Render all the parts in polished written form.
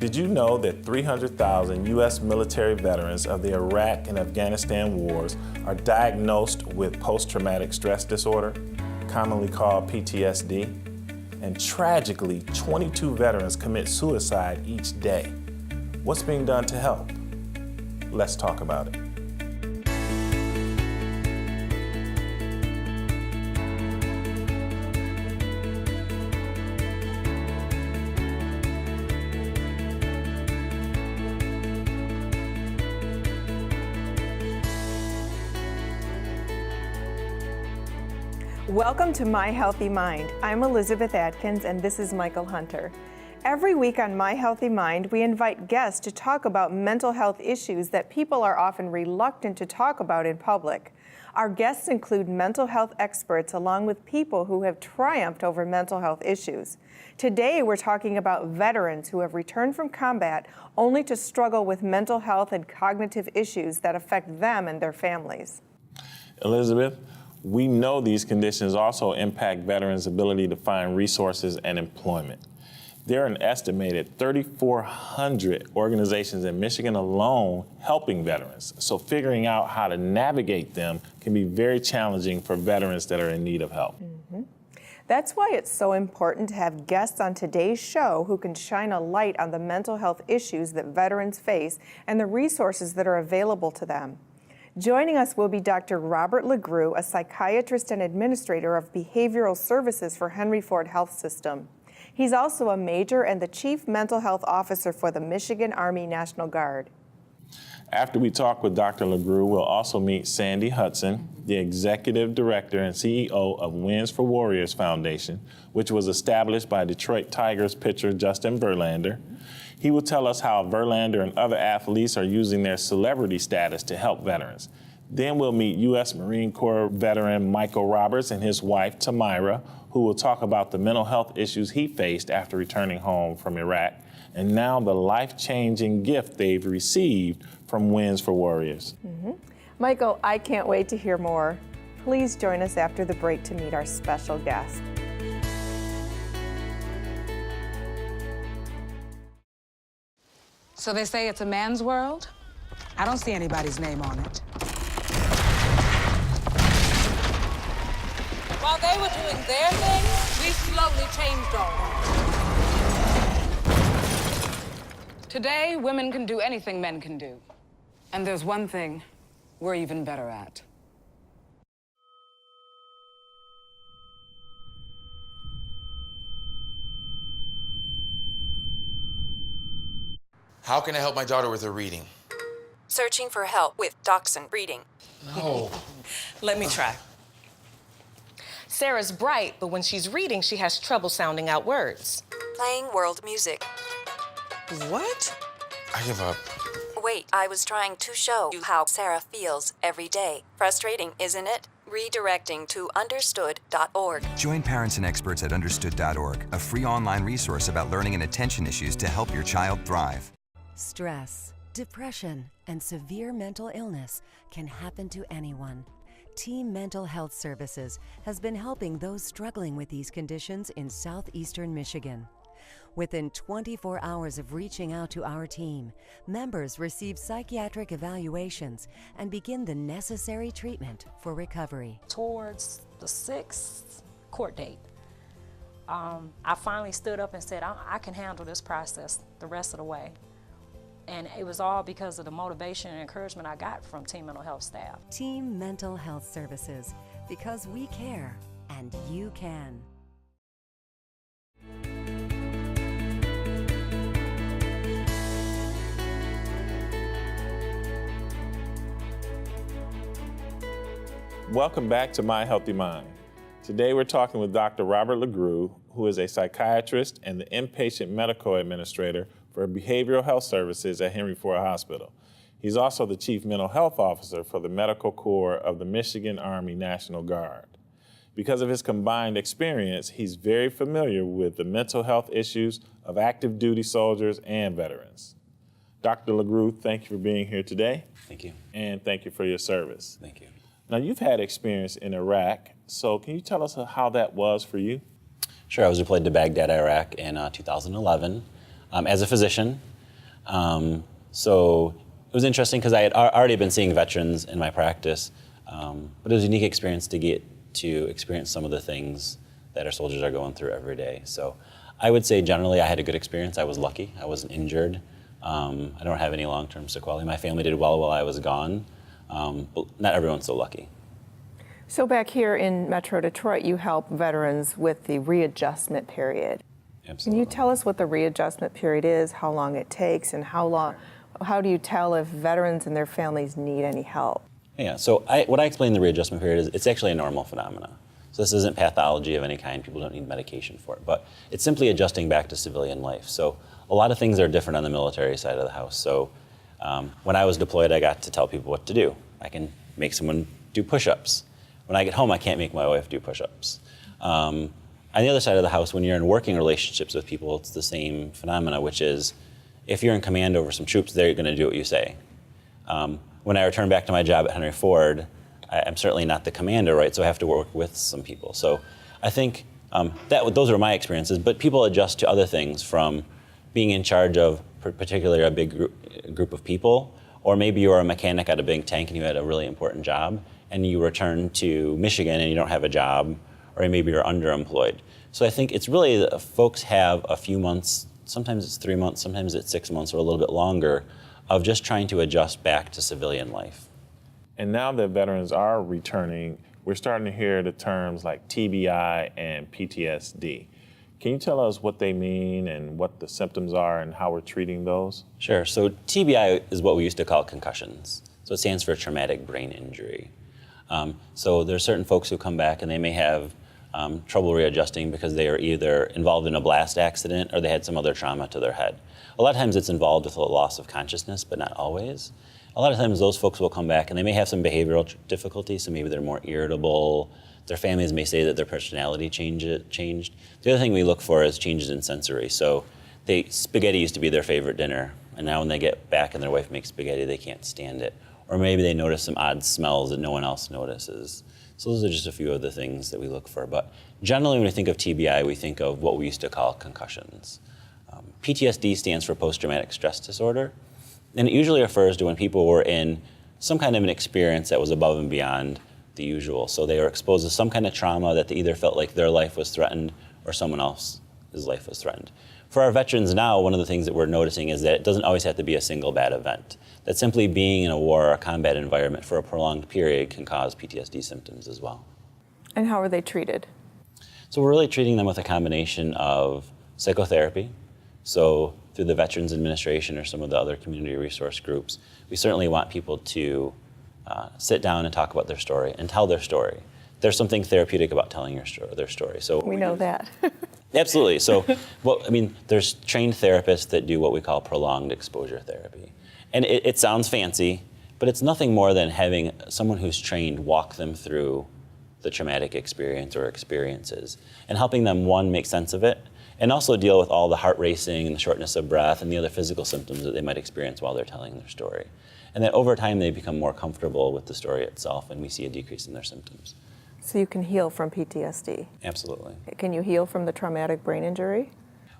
Did you know that 300,000 U.S. military veterans of the Iraq and Afghanistan wars are diagnosed with post-traumatic stress disorder, commonly called PTSD? And tragically, 22 veterans commit suicide each day. What's being done to help? Let's talk about it. Welcome to My Healthy Mind. I'm Elizabeth Atkins and this is Michael Hunter. Every week on My Healthy Mind, we invite guests to talk about mental health issues that people are often reluctant to talk about in public. Our guests include mental health experts along with people who have triumphed over mental health issues. Today, we're talking about veterans who have returned from combat only to struggle with mental health and cognitive issues that affect them and their families. Elizabeth, we know these conditions also impact veterans' ability to find resources and employment. There are an estimated 3,400 organizations in Michigan alone helping veterans, so figuring out how to navigate them can be very challenging for veterans that are in need of help. That's why it's so important to have guests on today's show who can shine a light on the mental health issues that veterans face and the resources that are available to them. Joining us will be Dr. Robert LeGroux, a psychiatrist and administrator of behavioral services for Henry Ford Health System. He's also a major and the chief mental health officer for the Michigan Army National Guard. After we talk with Dr. LeGroux, we'll also meet Sandy Hudson, the executive director and CEO of Wins for Warriors Foundation, which was established by Detroit Tigers pitcher Justin Verlander. He will tell us how Verlander and other athletes are using their celebrity status to help veterans. Then we'll meet U.S. Marine Corps veteran Michael Roberts and his wife, Tamira, who will talk about the mental health issues he faced after returning home from Iraq, and now the life-changing gift they've received from Wins for Warriors. Michael, I can't wait to hear more. Please join us after the break to meet our special guest. So they say it's a man's world? I don't see anybody's name on it. While they were doing their thing, we slowly changed ours. Today, women can do anything men can do. And there's one thing we're even better at. How can I help my daughter with her reading? Searching for help with Dachshund Reading. No. Let me try. Sarah's bright, but when she's reading, she has trouble sounding out words. Playing world music. What? I give up. Wait, I was trying to show you how Sarah feels every day. Frustrating, isn't it? Redirecting to understood.org. Join parents and experts at understood.org, a free online resource about learning and attention issues to help your child thrive. Stress, depression, and severe mental illness can happen to anyone. Team Mental Health Services has been helping those struggling with these conditions in southeastern Michigan. Within 24 hours of reaching out to our team, members receive psychiatric evaluations and begin the necessary treatment for recovery. Towards the 6th court date, I finally stood up and said, I can handle this process the rest of the way. And it was all because of the motivation and encouragement I got from Team Mental Health staff. Team Mental Health Services, because we care and you can. Welcome back to My Healthy Mind. Today we're talking with Dr. Robert LeGroux, who is a psychiatrist and the inpatient medical administrator for behavioral health services at Henry Ford Hospital. He's also the chief mental health officer for the Medical Corps of the Michigan Army National Guard. Because of his combined experience, he's very familiar with the mental health issues of active duty soldiers and veterans. Dr. LeGroux, thank you for being here today. Thank you. And thank you for your service. Thank you. Now, you've had experience in Iraq, so can you tell us how that was for you? Sure, I was deployed to Baghdad, Iraq in 2011 as a physician, So it was interesting because I had already been seeing veterans in my practice, but it was a unique experience to get to experience some of the things that our soldiers are going through every day. So I would say generally I had a good experience. I was lucky. I wasn't injured. I don't have any long-term sequelae. My family did well while I was gone, but not everyone's so lucky. So back here in Metro Detroit, you help veterans with the readjustment period. Absolutely. Can you tell us what the readjustment period is, how long it takes, and how do you tell if veterans and their families need any help? Yeah, so what I explain the readjustment period is it's actually a normal phenomenon. So this isn't pathology of any kind. People don't need medication for it, but it's simply adjusting back to civilian life. So a lot of things are different on the military side of the house. So when I was deployed, I got to tell people what to do. I can make someone do push-ups. When I get home, I can't make my wife do push-ups. On the other side of the house, when you're in working relationships with people, it's the same phenomena, which is if you're in command over some troops, they're going to do what you say. When I return back to my job at Henry Ford, I'm certainly not the commander, right? So I have to work with some people. So I think those are my experiences, but people adjust to other things, from being in charge of particularly a big group of people, or maybe you're a mechanic at a big tank and you had a really important job, and you return to Michigan and you don't have a job, or maybe you're underemployed. So I think it's really folks have a few months, sometimes it's 3 months, sometimes it's 6 months or a little bit longer, of just trying to adjust back to civilian life. And now that veterans are returning, we're starting to hear the terms like TBI and PTSD. Can you tell us what they mean and what the symptoms are and how we're treating those? Sure. So TBI is what we used to call concussions. So it stands for traumatic brain injury. So there are certain folks who come back and they may have trouble readjusting because they are either involved in a blast accident or they had some other trauma to their head. A lot of times it's involved with a loss of consciousness, but not always. A lot of times those folks will come back and they may have some behavioral difficulties, so maybe they're more irritable. Their families may say that their personality changed. The other thing we look for is changes in sensory. So spaghetti used to be their favorite dinner, and now when they get back and their wife makes spaghetti, they can't stand it. Or maybe they notice some odd smells that no one else notices. So those are just a few of the things that we look for. But generally when we think of TBI, we think of what we used to call concussions. PTSD stands for post-traumatic stress disorder. And it usually refers to when people were in some kind of an experience that was above and beyond the usual. So they were exposed to some kind of trauma that they either felt like their life was threatened or someone else's life was threatened. For our veterans now, one of the things that we're noticing is that it doesn't always have to be a single bad event. That simply being in a war or a combat environment for a prolonged period can cause PTSD symptoms as well. And how are they treated? So we're really treating them with a combination of psychotherapy. So through the Veterans Administration or some of the other community resource groups, we certainly want people to sit down and talk about their story and tell their story. There's something therapeutic about telling their story. So we know that. Absolutely. So, there's trained therapists that do what we call prolonged exposure therapy. And it sounds fancy, but it's nothing more than having someone who's trained walk them through the traumatic experience or experiences and helping them, one, make sense of it, and also deal with all the heart racing and the shortness of breath and the other physical symptoms that they might experience while they're telling their story. And then over time, they become more comfortable with the story itself, and we see a decrease in their symptoms. So you can heal from PTSD? Absolutely. Can you heal from the traumatic brain injury?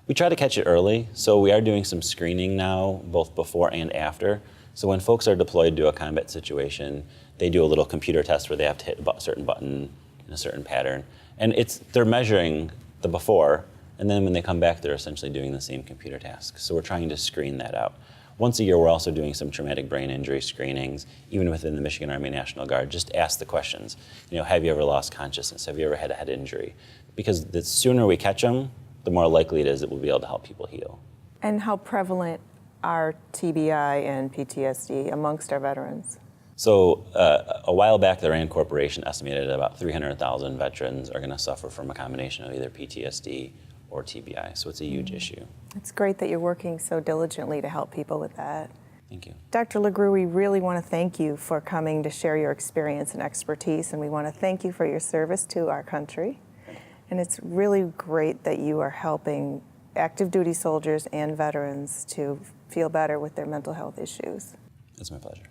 We try to catch it early, so we are doing some screening now, both before and after. So when folks are deployed to a combat situation, they do a little computer test where they have to hit a certain button in a certain pattern. And they're measuring the before, and then when they come back, they're essentially doing the same computer task. So we're trying to screen that out. Once a year, we're also doing some traumatic brain injury screenings, even within the Michigan Army National Guard. Just ask the questions. Have you ever lost consciousness? Have you ever had a head injury? Because the sooner we catch them, the more likely it is that we'll be able to help people heal. And how prevalent are TBI and PTSD amongst our veterans? So a while back, the RAND Corporation estimated that about 300,000 veterans are going to suffer from a combination of either PTSD or TBI, so it's a huge issue. It's great that you're working so diligently to help people with that. Thank you. Dr. LeGroux, we really want to thank you for coming to share your experience and expertise, and we want to thank you for your service to our country. And it's really great that you are helping active duty soldiers and veterans to feel better with their mental health issues. It's my pleasure.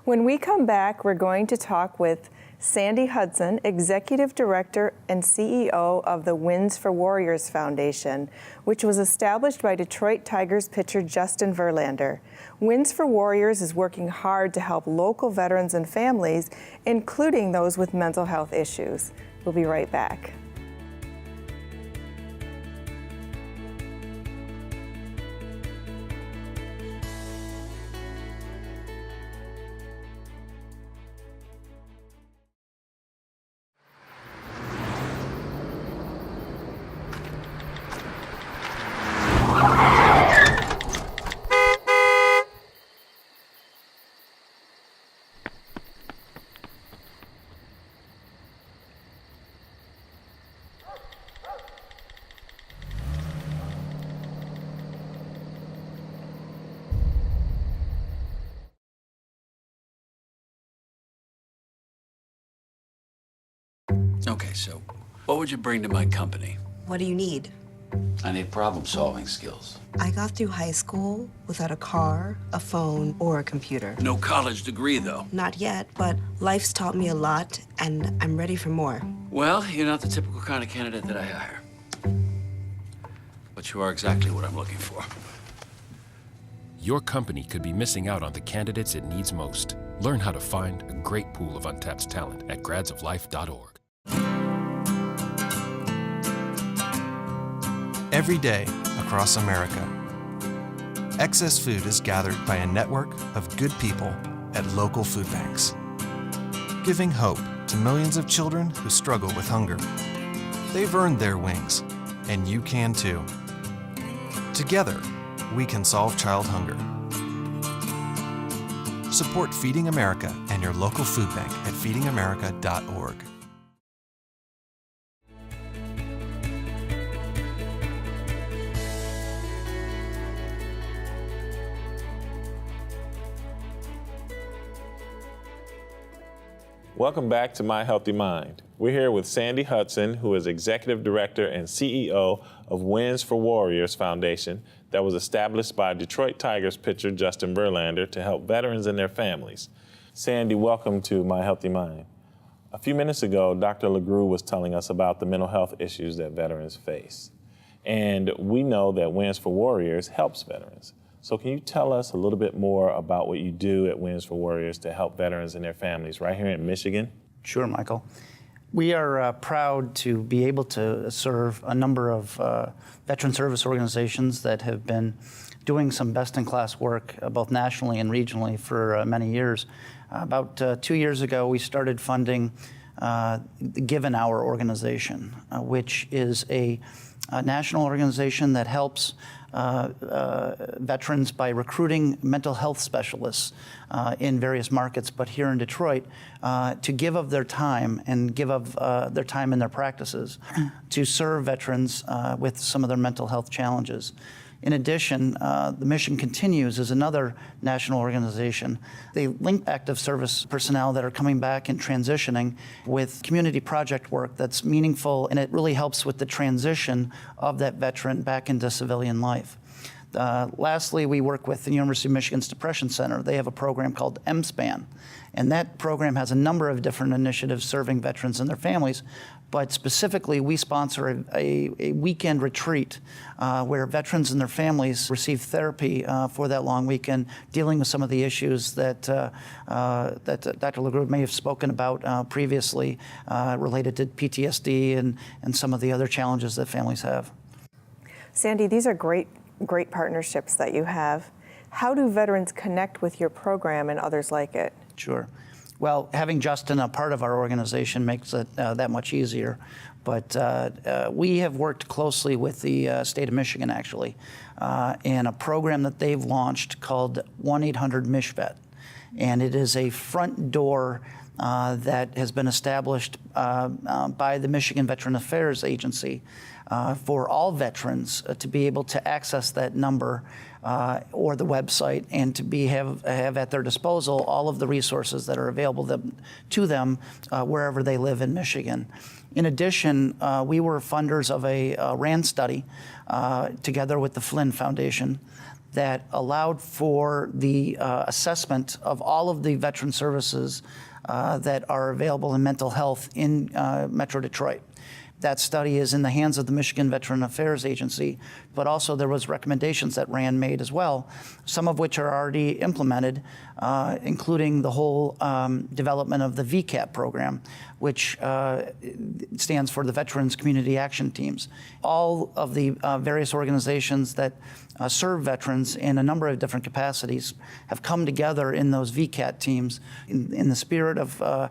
When we come back, we're going to talk with Sandy Hudson, Executive Director and CEO of the Wins for Warriors Foundation, which was established by Detroit Tigers pitcher Justin Verlander. Wins for Warriors is working hard to help local veterans and families, including those with mental health issues. We'll be right back. Okay, so what would you bring to my company? What do you need? I need problem-solving skills. I got through high school without a car, a phone, or a computer. No college degree, though. Not yet, but life's taught me a lot, and I'm ready for more. Well, you're not the typical kind of candidate that I hire. But you are exactly what I'm looking for. Your company could be missing out on the candidates it needs most. Learn how to find a great pool of untapped talent at gradsoflife.org. Every day across America, excess food is gathered by a network of good people at local food banks, giving hope to millions of children who struggle with hunger. They've earned their wings, and you can too. Together, we can solve child hunger. Support Feeding America and your local food bank at feedingamerica.org. Welcome back to My Healthy Mind. We're here with Sandy Hudson, who is Executive Director and CEO of Wins for Warriors Foundation that was established by Detroit Tigers pitcher Justin Verlander to help veterans and their families. Sandy, welcome to My Healthy Mind. A few minutes ago, Dr. LeGroux was telling us about the mental health issues that veterans face. And we know that Wins for Warriors helps veterans. So can you tell us a little bit more about what you do at Wins for Warriors to help veterans and their families right here in Michigan? Sure, Michael. We are proud to be able to serve a number of veteran service organizations that have been doing some best-in-class work, both nationally and regionally, for many years. About 2 years ago, we started funding the Give an Hour organization, which is a national organization that helps veterans by recruiting mental health specialists in various markets, but here in Detroit, to give of their time and give of their time in their practices to serve veterans with some of their mental health challenges. In addition, the Mission Continues is another national organization. They link active service personnel that are coming back and transitioning with community project work that's meaningful, and it really helps with the transition of that veteran back into civilian life. Lastly, we work with the University of Michigan's Depression Center. They have a program called M-SPAN, and that program has a number of different initiatives serving veterans and their families, but specifically we sponsor a weekend retreat where veterans and their families receive therapy for that long weekend, dealing with some of the issues that Dr. LeGroux may have spoken about previously related to PTSD and some of the other challenges that families have. Sandy, these are great partnerships that you have. How do veterans connect with your program and others like it? Sure. Well, having Justin a part of our organization makes it that much easier. But we have worked closely with the state of Michigan, actually, in a program that they've launched called 1-800-MICHVET. And it is a front door that has been established by the Michigan Veteran Affairs Agency for all veterans to be able to access that number or the website and to have at their disposal all of the resources that are available to them wherever they live in Michigan. In addition, we were funders of a RAND study together with the Flynn Foundation that allowed for the assessment of all of the veteran services that are available in mental health in Metro Detroit. That study is in the hands of the Michigan Veteran Affairs Agency, but also there was recommendations that RAND made as well, some of which are already implemented, including the whole development of the VCAP program, which stands for the Veterans Community Action Teams. All of the various organizations that serve veterans in a number of different capacities have come together in those VCAT teams in the spirit of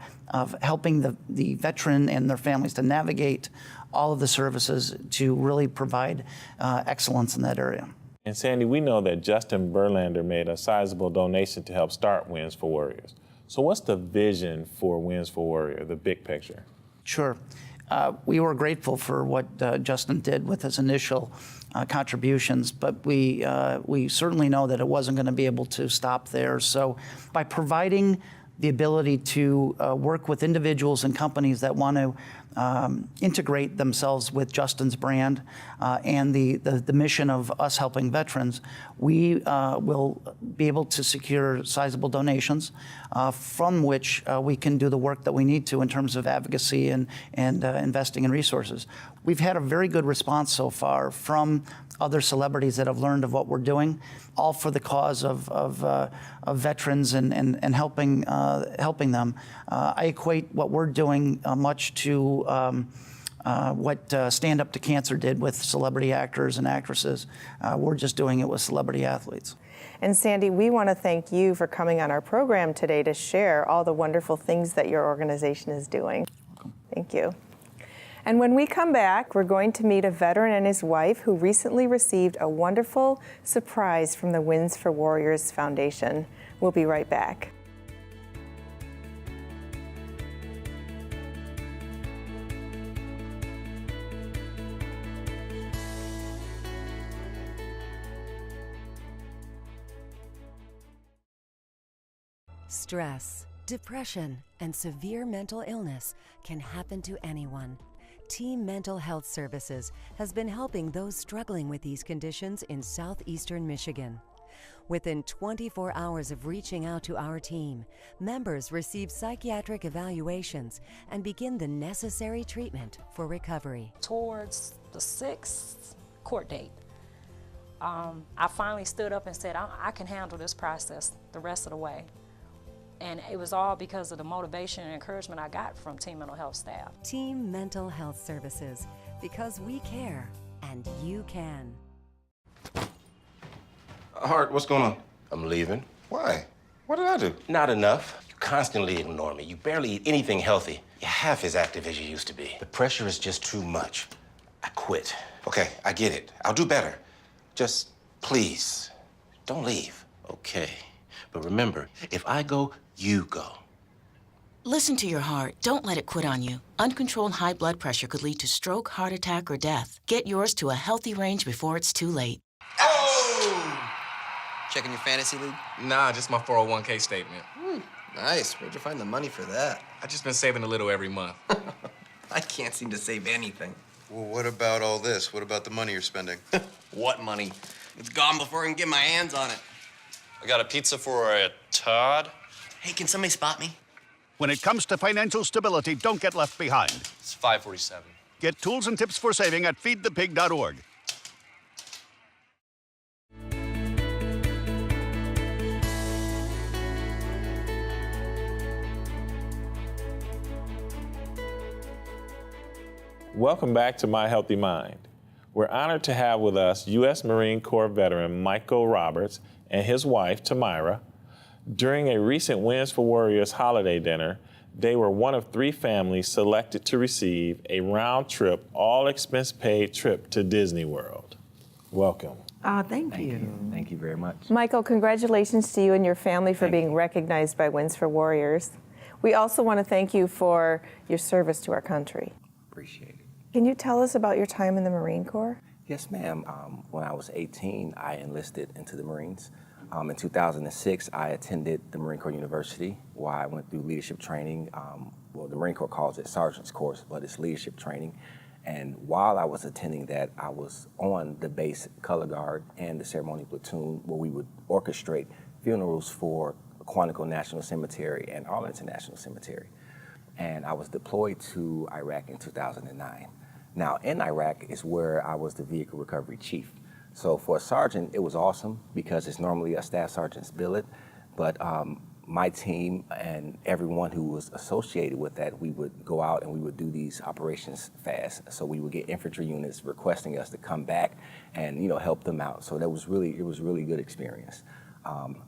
helping the veteran and their families to navigate all of the services to really provide excellence in that area. And Sandy, we know that Justin Berlander made a sizable donation to help start Wins for Warriors. So what's the vision for Wins for Warrior, the big picture? Sure. We were grateful for what Justin did with his initial contributions, but we certainly know that it wasn't going to be able to stop there. So by providing the ability to work with individuals and companies that want to integrate themselves with Justin's brand and the mission of us helping veterans, we will be able to secure sizable donations from which we can do the work that we need to in terms of advocacy and investing in resources. We've had a very good response so far from other celebrities that have learned of what we're doing, all for the cause of veterans and helping them. I equate what we're doing much to what Stand Up to Cancer did with celebrity actors and actresses. We're just doing it with celebrity athletes. And Sandy, we want to thank you for coming on our program today to share all the wonderful things that your organization is doing. Thank you. And when we come back, we're going to meet a veteran and his wife who recently received a wonderful surprise from the Wins for Warriors Foundation. We'll be right back. Stress, depression, and severe mental illness can happen to anyone. Team Mental Health Services has been helping those struggling with these conditions in southeastern Michigan. Within 24 hours of reaching out to our team, members receive psychiatric evaluations and begin the necessary treatment for recovery. Towards the 6th court date, I finally stood up and said, I can handle this process the rest of the way. And it was all because of the motivation and encouragement I got from Team Mental Health staff. Team Mental Health Services, because we care and you can. Hart, what's going on? I'm leaving. Why? What did I do? Not enough. You constantly ignore me. You barely eat anything healthy. You're half as active as you used to be. The pressure is just too much. I quit. Okay, I get it. I'll do better. Just, please, don't leave. Okay. But remember, if I go, you go. Listen to your heart. Don't let it quit on you. Uncontrolled high blood pressure could lead to stroke, heart attack, or death. Get yours to a healthy range before it's too late. Oh! Checking your fantasy league? Nah, just my 401k statement. Nice. Where'd you find the money for that? I just been saving a little every month. I can't seem to save anything. Well, what about all this? What about the money you're spending? What money? It's gone before I can get my hands on it. I got a pizza for a Todd. Hey, can somebody spot me? When it comes to financial stability, don't get left behind. It's 547. Get tools and tips for saving at feedthepig.org. Welcome back to My Healthy Mind. We're honored to have with us U.S. Marine Corps veteran Michael Roberts and his wife, Tamira. During a recent Wins for Warriors holiday dinner, they were one of 3 families selected to receive a round-trip, all-expense-paid trip to Disney World. Welcome. Thank you. Thank you very much. Michael, congratulations to you and your family for being recognized by Wins for Warriors. We also want to thank you for your service to our country. Appreciate it. Can you tell us about your time in the Marine Corps? Yes, ma'am. When I was 18, I enlisted into the Marines. In 2006, I attended the Marine Corps University, where I went through leadership training. Well, the Marine Corps calls it Sergeant's Course, but it's leadership training. And while I was attending that, I was on the base color guard and the ceremony platoon, where we would orchestrate funerals for Quantico National Cemetery and Arlington National Cemetery. And I was deployed to Iraq in 2009. Now, in Iraq is where I was the vehicle recovery chief. So for a sergeant, it was awesome because it's normally a staff sergeant's billet, but my team and everyone who was associated with that, we would go out and we would do these operations fast. So we would get infantry units requesting us to come back and help them out. So it was really good experience.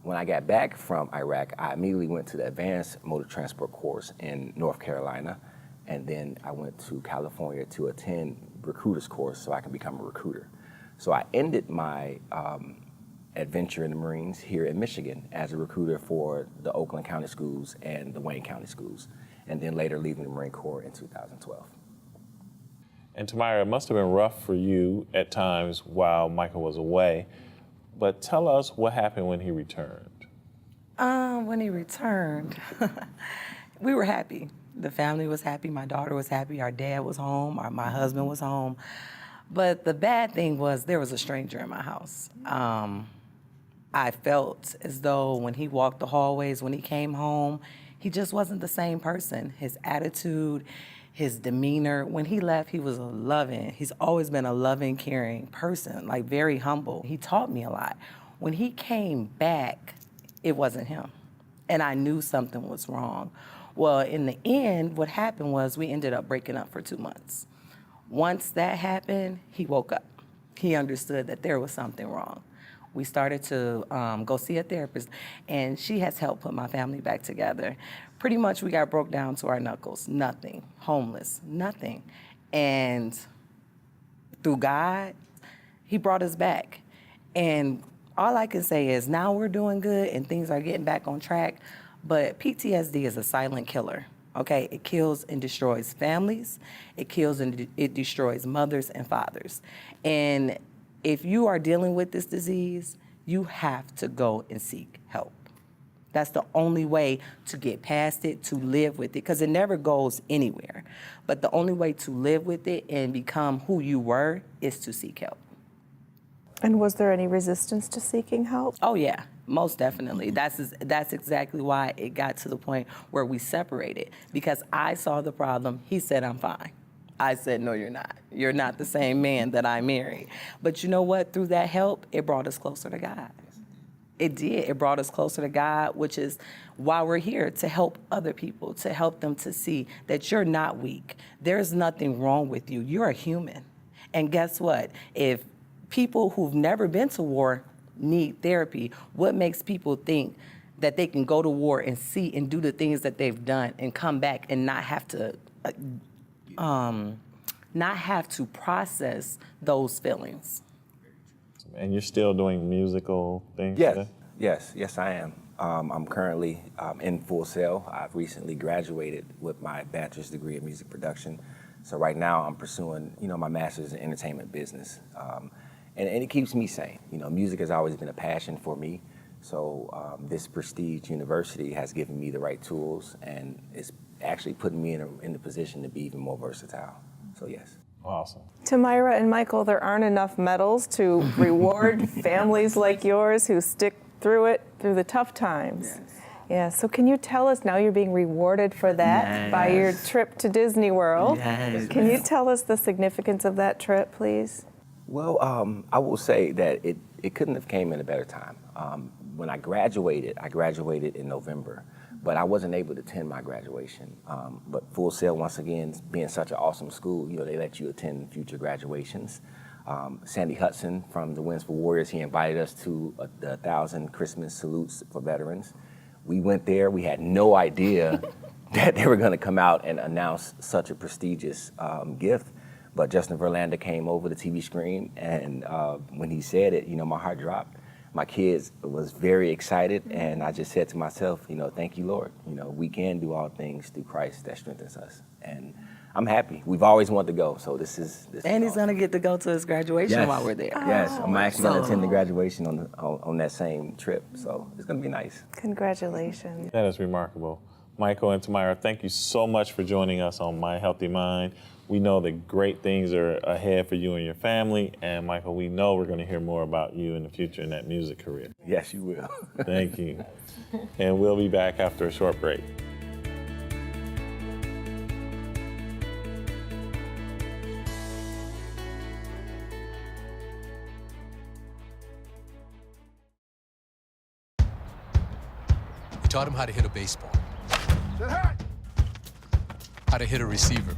When I got back from Iraq, I immediately went to the Advanced Motor Transport course in North Carolina, and then I went to California to attend recruiter's course so I can become a recruiter. So I ended my adventure in the Marines here in Michigan as a recruiter for the Oakland County Schools and the Wayne County Schools, and then later leaving the Marine Corps in 2012. And Tamara, it must have been rough for you at times while Michael was away, but tell us what happened when he returned. When he returned, we were happy. The family was happy, my daughter was happy, our dad was home, my husband was home. But the bad thing was there was a stranger in my house. I felt as though when he walked the hallways, when he came home, he just wasn't the same person. His attitude, his demeanor, when he left, he was he's always been a loving, caring person, like very humble. He taught me a lot. When he came back, it wasn't him. And I knew something was wrong. Well, in the end, what happened was we ended up breaking up for 2 months. Once that happened, he woke up. He understood that there was something wrong. We started to go see a therapist, and she has helped put my family back together. Pretty much we got broke down to our knuckles. Nothing. Homeless. Nothing. And through God, he brought us back. And all I can say is now we're doing good and things are getting back on track, but PTSD is a silent killer. Okay, it kills and destroys families. It kills and it destroys mothers and fathers. And if you are dealing with this disease, you have to go and seek help. That's the only way to get past it, to live with it, because it never goes anywhere. But the only way to live with it and become who you were is to seek help. And was there any resistance to seeking help? Oh yeah, most definitely. That's exactly why it got to the point where we separated, because I saw the problem. He said, I'm fine. I said, no, you're not. You're not the same man that I married. But you know what? Through that help, it brought us closer to God. It did. It brought us closer to God, which is why we're here, to help other people, to help them to see that you're not weak. There's nothing wrong with you. You're a human. And guess what? If people who've never been to war need therapy, what makes people think that they can go to war and see and do the things that they've done and come back and not have to process those feelings? And you're still doing musical things? Yes, today? yes, I am. I'm currently in Full Sail. I've recently graduated with my bachelor's degree in music production. So right now I'm pursuing, my master's in entertainment business. And it keeps me sane. Music has always been a passion for me. So this prestige university has given me the right tools, and it's actually putting me in the position to be even more versatile. So yes. Awesome. Tamira and Michael, there aren't enough medals to reward families like yours who stick through the tough times. Yes. Yeah, so can you tell us, now you're being rewarded for that by your trip to Disney World. Yes. Can you tell us the significance of that trip, please? Well, I will say that it couldn't have came in a better time. When I graduated in November, but I wasn't able to attend my graduation. But Full Sail, once again, being such an awesome school, they let you attend future graduations. Sandy Hudson from the Wins for Warriors, he invited us to the 1,000 Christmas salutes for veterans. We went there, we had no idea that they were gonna come out and announce such a prestigious gift. But Justin Verlander came over the TV screen, and when he said it, my heart dropped. My kids was very excited, and I just said to myself, thank you, Lord. We can do all things through Christ that strengthens us. And I'm happy. We've always wanted to go, so this is And he's gonna get to go to his graduation while we're there. Yes, I'm actually gonna attend the graduation on that same trip, so it's gonna be nice. Congratulations. That is remarkable. Michael and Tamira, thank you so much for joining us on My Healthy Mind. We know that great things are ahead for you and your family. And Michael, we know we're going to hear more about you in the future in that music career. Yes, you will. Thank you. And we'll be back after a short break. We taught him how to hit a baseball, how to hit a receiver,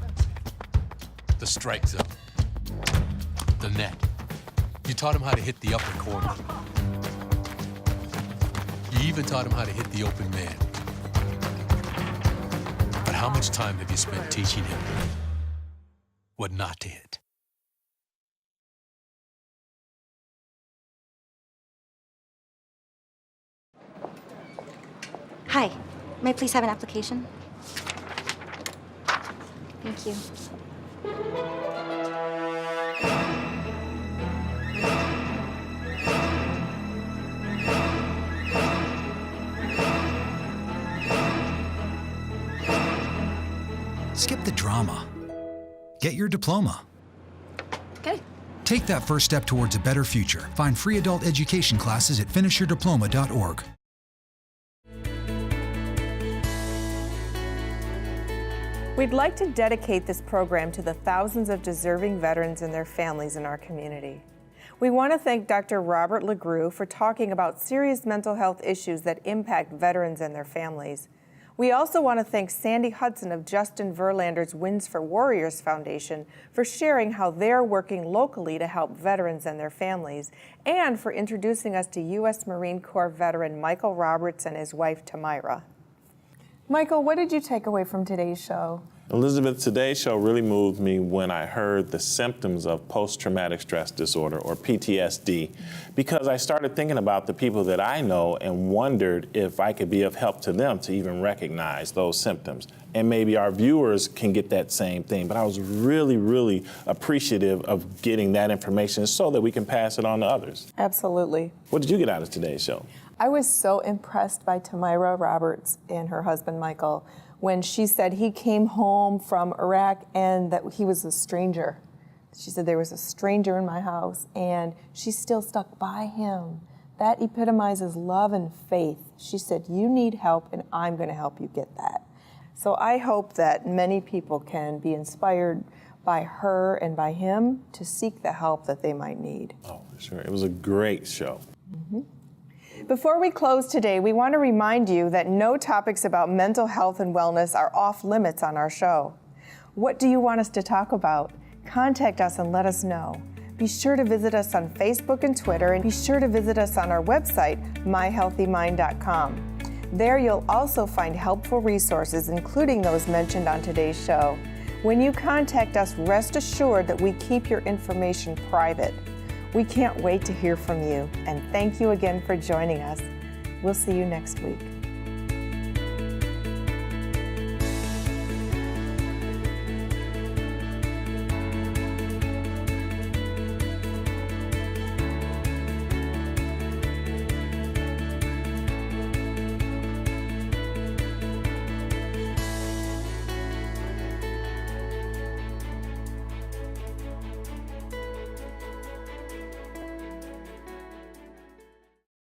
the strike zone, the net. You taught him how to hit the upper corner. You even taught him how to hit the open man. But how much time have you spent teaching him what not to hit? Hi, may I please have an application? Thank you. Skip the drama. Get your diploma. Okay. Take that first step towards a better future. Find free adult education classes at finishyourdiploma.org. We'd like to dedicate this program to the thousands of deserving veterans and their families in our community. We want to thank Dr. Robert LeGroux for talking about serious mental health issues that impact veterans and their families. We also want to thank Sandy Hudson of Justin Verlander's Wins for Warriors Foundation for sharing how they're working locally to help veterans and their families, and for introducing us to U.S. Marine Corps veteran Michael Roberts and his wife Tamira. Michael, what did you take away from today's show? Elizabeth, today's show really moved me when I heard the symptoms of post-traumatic stress disorder, or PTSD, because I started thinking about the people that I know and wondered if I could be of help to them to even recognize those symptoms. And maybe our viewers can get that same thing. But I was really, really appreciative of getting that information so that we can pass it on to others. Absolutely. What did you get out of today's show? I was so impressed by Tamira Roberts and her husband Michael when she said he came home from Iraq and that he was a stranger. She said, there was a stranger in my house and she still stuck by him. That epitomizes love and faith. She said, you need help and I'm going to help you get that. So I hope that many people can be inspired by her and by him to seek the help that they might need. Oh, for sure. It was a great show. Mm-hmm. Before we close today, we want to remind you that no topics about mental health and wellness are off limits on our show. What do you want us to talk about? Contact us and let us know. Be sure to visit us on Facebook and Twitter, and be sure to visit us on our website, myhealthymind.com. There you'll also find helpful resources, including those mentioned on today's show. When you contact us, rest assured that we keep your information private. We can't wait to hear from you, and thank you again for joining us. We'll see you next week.